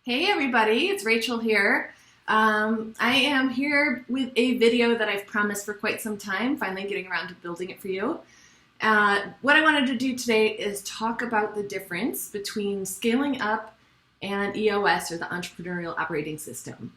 Hey everybody, it's Rachel here. I am here with a video that I've promised for quite some time, finally getting around to building it for you. What I wanted to do today is talk about the difference between scaling up and EOS, or the Entrepreneurial Operating System.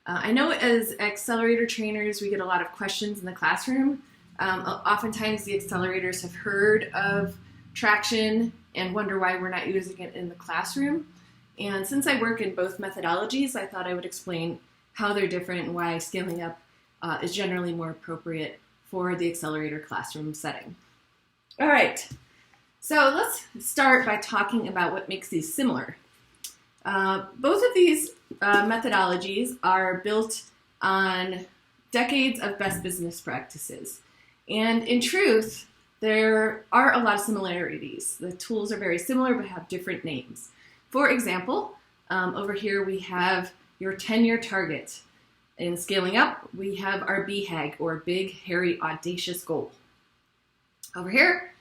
I know as accelerator trainers we get a lot of questions in the classroom. Oftentimes the accelerators have heard of traction and wonder why we're not using it in the classroom. And since I work in both methodologies, I thought I would explain how they're different and why scaling up is generally more appropriate for the accelerator classroom setting. All right, so let's start by talking about what makes these similar. Both of these methodologies are built on decades of best business practices. And in truth, there are a lot of similarities. The tools are very similar but have different names. For example, over here we have your 10-year target. In scaling up, we have our BHAG, or Big, Hairy, Audacious Goal. Over here,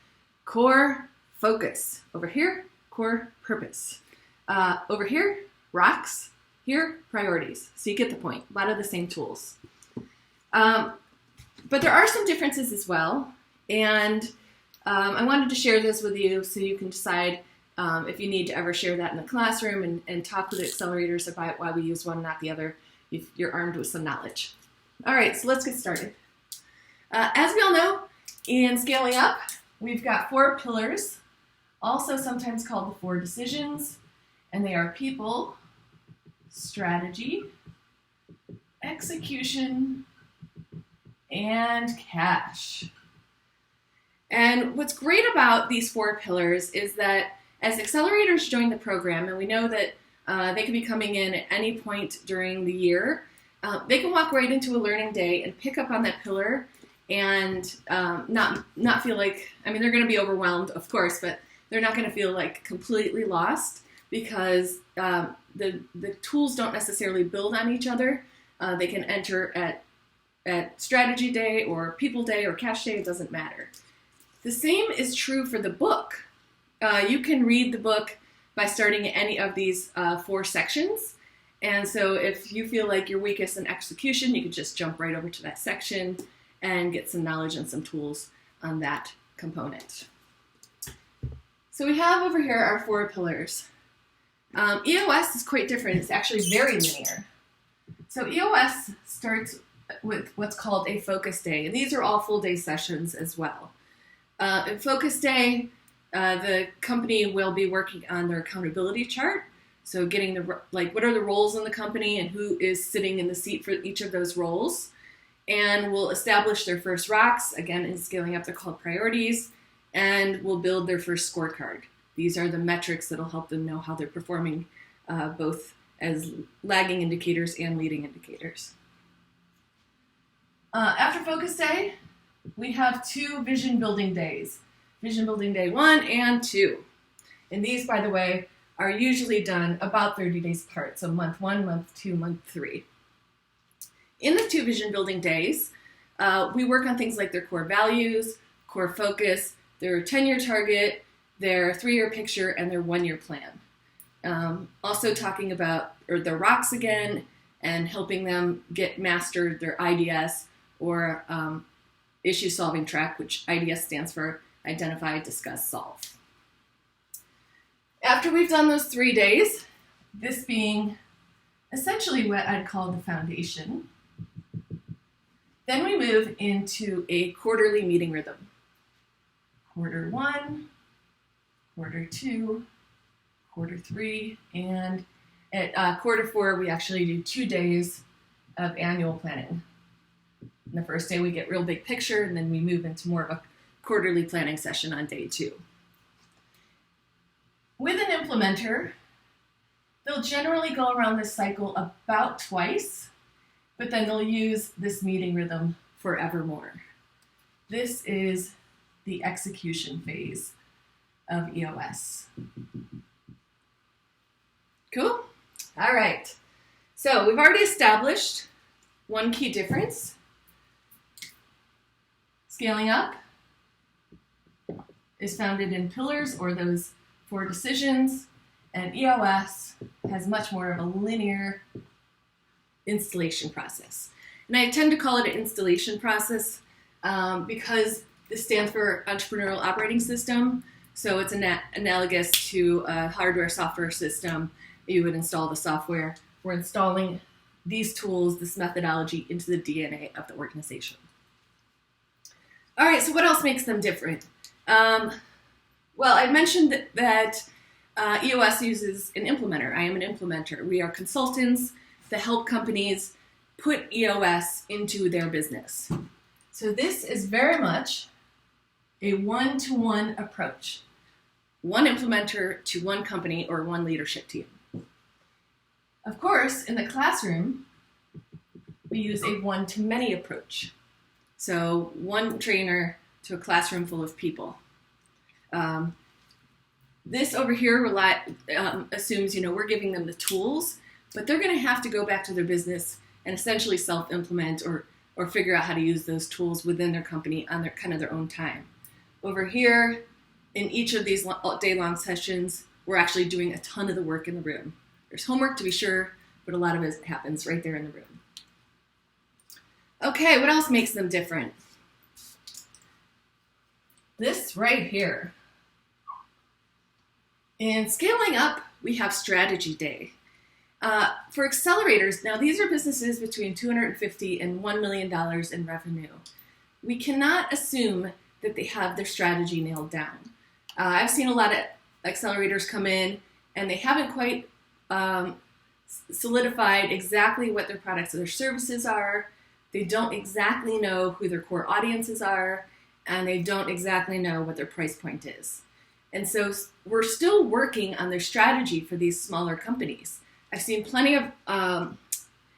core focus. Over here, core purpose. Over here, rocks. Here, priorities. So you get the point. A lot of the same tools. But there are some differences as well. And I wanted to share this with you so you can decide if you need to ever share that in the classroom and talk with the accelerators about why we use one, not the other, if you're armed with some knowledge. All right, so let's get started. As we all know, in scaling up, we've got 4 pillars, also sometimes called the 4 decisions, and they are people, strategy, execution, and cash. And what's great about these 4 pillars is that as accelerators join the program, and we know that they can be coming in at any point during the year, they can walk right into a learning day and pick up on that pillar and not feel like, I mean, they're going to be overwhelmed, of course, but they're not going to feel like completely lost because the tools don't necessarily build on each other. They can enter at strategy day or people day or cash day, it doesn't matter. The same is true for the book. You can read the book by starting at any of these 4 sections. And so if you feel like you're weakest in execution, you could just jump right over to that section and get some knowledge and some tools on that component. So we have over here our 4 pillars. EOS is quite different. It's actually very linear. So EOS starts with what's called a focus day. And these are all full day sessions as well. In focus day, the company will be working on their accountability chart. So getting what are the roles in the company and who is sitting in the seat for each of those roles. And we'll establish their first rocks. Again, in scaling up, they're called priorities. And we'll build their first scorecard. These are the metrics that'll help them know how they're performing, both as lagging indicators and leading indicators. After focus day, we have 2 vision building days. Vision building day 1 and 2. And these, by the way, are usually done about 30 days apart. So month 1, month 2, month 3. In the 2 vision building days, we work on things like their core values, core focus, their 10-year target, their 3-year picture, and their 1-year plan. Also talking about their rocks again and helping them get mastered their IDS, or issue solving track, which IDS stands for Identify, Discuss, Solve. After we've done those 3 days, this being essentially what I'd call the foundation, then we move into a quarterly meeting rhythm. Quarter 1, quarter 2, quarter 3, and at quarter 4, we actually do 2 days of annual planning. On the first day, we get real big picture, and then we move into more of a quarterly planning session on day 2. With an implementer, they'll generally go around this cycle about twice, but then they'll use this meeting rhythm forevermore. This is the execution phase of EOS. Cool? All right. So we've already established one key difference. Scaling up is founded in pillars, or those 4 decisions, And EOS has much more of a linear installation process. And I tend to call it an installation process because this stands for Entrepreneurial Operating System. So it's analogous to a hardware-software system. You would install the software. We're installing these tools, this methodology, into the DNA of the organization. All right, so what else makes them different? Well, I mentioned that EOS uses an implementer. I am an implementer. We are consultants that help companies put EOS into their business. So this is very much a one-to-one approach. One implementer to one company or one leadership team. Of course, in the classroom, we use a one-to-many approach. So one trainer to a classroom full of people. This over here assumes, we're giving them the tools, but they're going to have to go back to their business and essentially self-implement or figure out how to use those tools within their company on their own time. Over here, in each of these day-long sessions, we're actually doing a ton of the work in the room. There's homework to be sure, but a lot of it happens right there in the room. Okay, what else makes them different? This right here. In scaling up, we have strategy day. For accelerators, now these are businesses between $250 and $1 million in revenue. We cannot assume that they have their strategy nailed down. I've seen a lot of accelerators come in and they haven't quite solidified exactly what their products or their services are. They don't exactly know who their core audiences are, and they don't exactly know what their price point is. And so we're still working on their strategy for these smaller companies. I've seen plenty of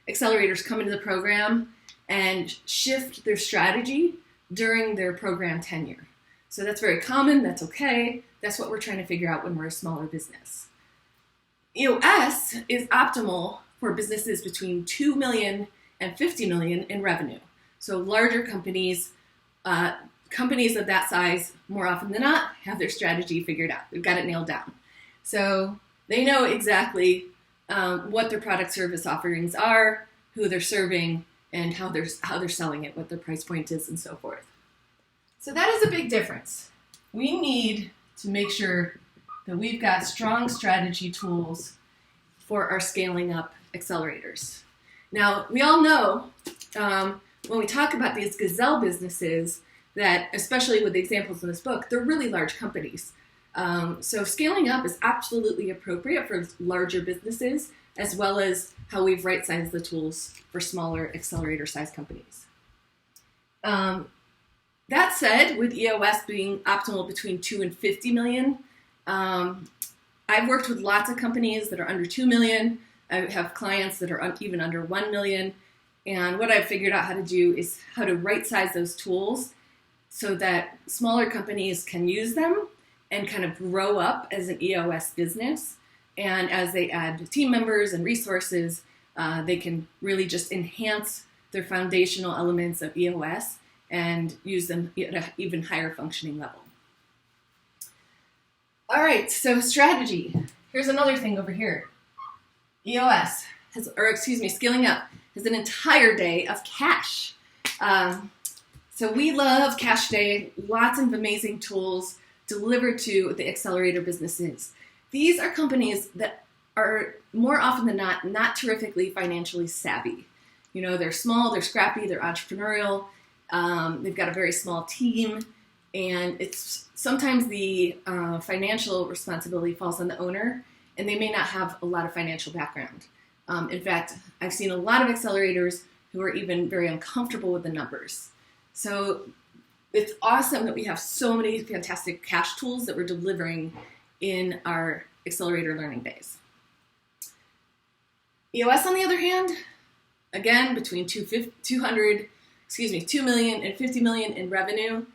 accelerators come into the program and shift their strategy during their program tenure. So that's very common, that's okay. That's what we're trying to figure out when we're a smaller business. EOS is optimal for businesses between 2 million and 50 million in revenue. So larger companies, companies of that size, more often than not, have their strategy figured out. They've got it nailed down. So they know exactly what their product service offerings are, who they're serving, and how they're selling it, what their price point is, and so forth. So that is a big difference. We need to make sure that we've got strong strategy tools for our scaling up accelerators. Now, we all know when we talk about these gazelle businesses that, especially with the examples in this book, they're really large companies. So scaling up is absolutely appropriate for larger businesses, as well as how we've right-sized the tools for smaller accelerator-sized companies. That said, with EOS being optimal between 2 and 50 million, I've worked with lots of companies that are under 2 million. I have clients that are even under 1 million. And what I've figured out how to do is how to right-size those tools so that smaller companies can use them and kind of grow up as an EOS business. And as they add team members and resources, they can really just enhance their foundational elements of EOS and use them at an even higher functioning level. All right, so strategy. Here's another thing over here. EOS scaling up has an entire day of cash. So we love Cash Day, lots of amazing tools delivered to the accelerator businesses. These are companies that are more often than not terrifically financially savvy. They're small, they're scrappy, they're entrepreneurial, they've got a very small team, and it's sometimes the financial responsibility falls on the owner, and they may not have a lot of financial background. In fact, I've seen a lot of accelerators who are even very uncomfortable with the numbers. So it's awesome that we have so many fantastic cash tools that we're delivering in our accelerator learning days. EOS, on the other hand, again, between 2 million and 50 million in revenue,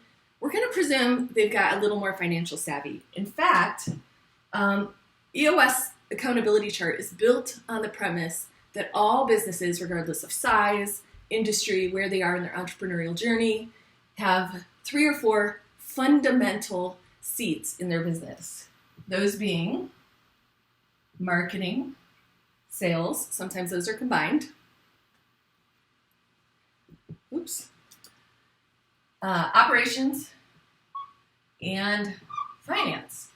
we're going to presume they've got a little more financial savvy. In fact, EOS accountability chart is built on the premise that all businesses, regardless of size, industry, where they are in their entrepreneurial journey, have 3 or 4 fundamental seats in their business. Those being marketing, sales, sometimes those are combined. Oops. Operations, and finance.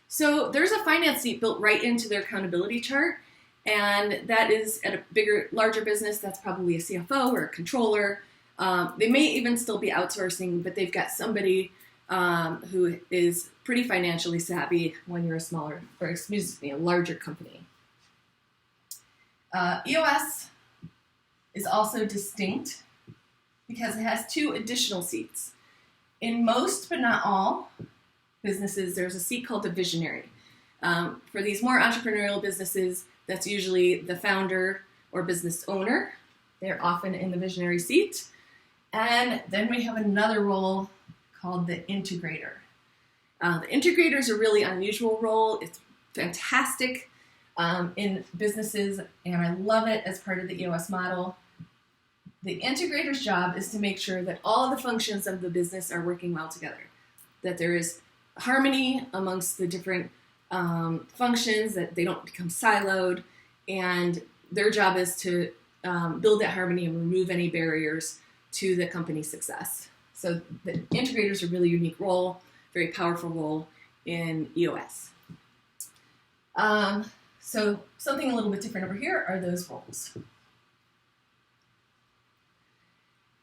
So there's a finance seat built right into their accountability chart, and that is at a larger business, that's probably a CFO or a controller. They may even still be outsourcing, but they've got somebody who is pretty financially savvy when you're a larger company. EOS is also distinct because it has 2 additional seats. In most, but not all, businesses, there's a seat called the visionary. For these more entrepreneurial businesses, that's usually the founder or business owner. They're often in the visionary seat. And then we have another role called the integrator. The integrator is a really unusual role. It's fantastic in businesses, and I love it as part of the EOS model. The integrator's job is to make sure that all the functions of the business are working well together, that there is harmony amongst the different functions, that they don't become siloed, and their job is to build that harmony and remove any barriers to the company's success. So the integrator is a really unique role, very powerful role in EOS. So something a little bit different over here are those roles.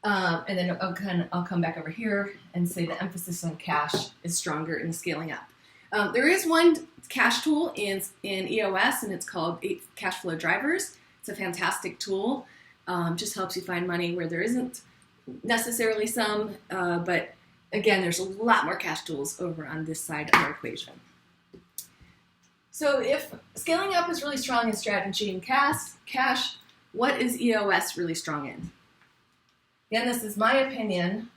And then I'll come back over here and say the emphasis on cash is stronger in scaling up. There is one cash tool in EOS, and it's called Cash Flow Drivers. It's a fantastic tool. Just helps you find money where there isn't necessarily some, but again, there's a lot more cash tools over on this side of our equation. So if scaling up is really strong in strategy and cash, what is EOS really strong in? Again, this is my opinion.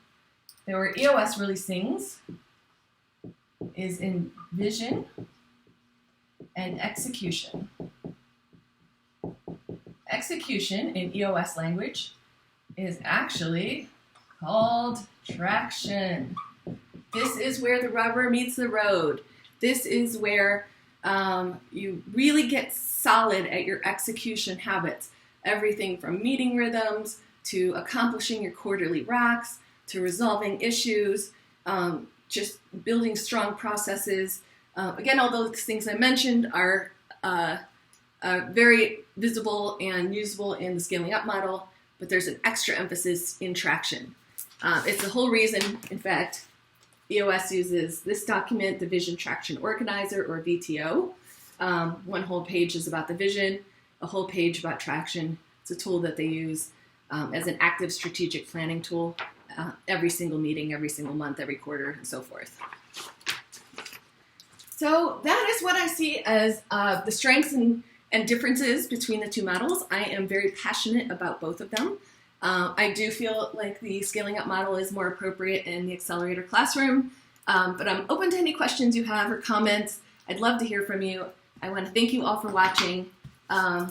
Where EOS really sings is in vision and execution. Execution in EOS language is actually called traction. This is where the rubber meets the road. This is where you really get solid at your execution habits. Everything from meeting rhythms to accomplishing your quarterly rocks, to resolving issues, just building strong processes. Again, all those things I mentioned are very visible and usable in the scaling up model, but there's an extra emphasis in traction. It's the whole reason, in fact, EOS uses this document, the Vision Traction Organizer, or VTO. One whole page is about the vision, a whole page about traction. It's a tool that they use as an active strategic planning tool every single meeting, every single month, every quarter, and so forth. So that is what I see as the strengths and differences between the 2 models. I am very passionate about both of them. I do feel like the scaling up model is more appropriate in the accelerator classroom, but I'm open to any questions you have or comments. I'd love to hear from you. I want to thank you all for watching. I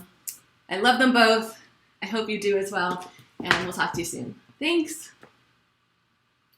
love them both. I hope you do as well, and we'll talk to you soon. Thanks.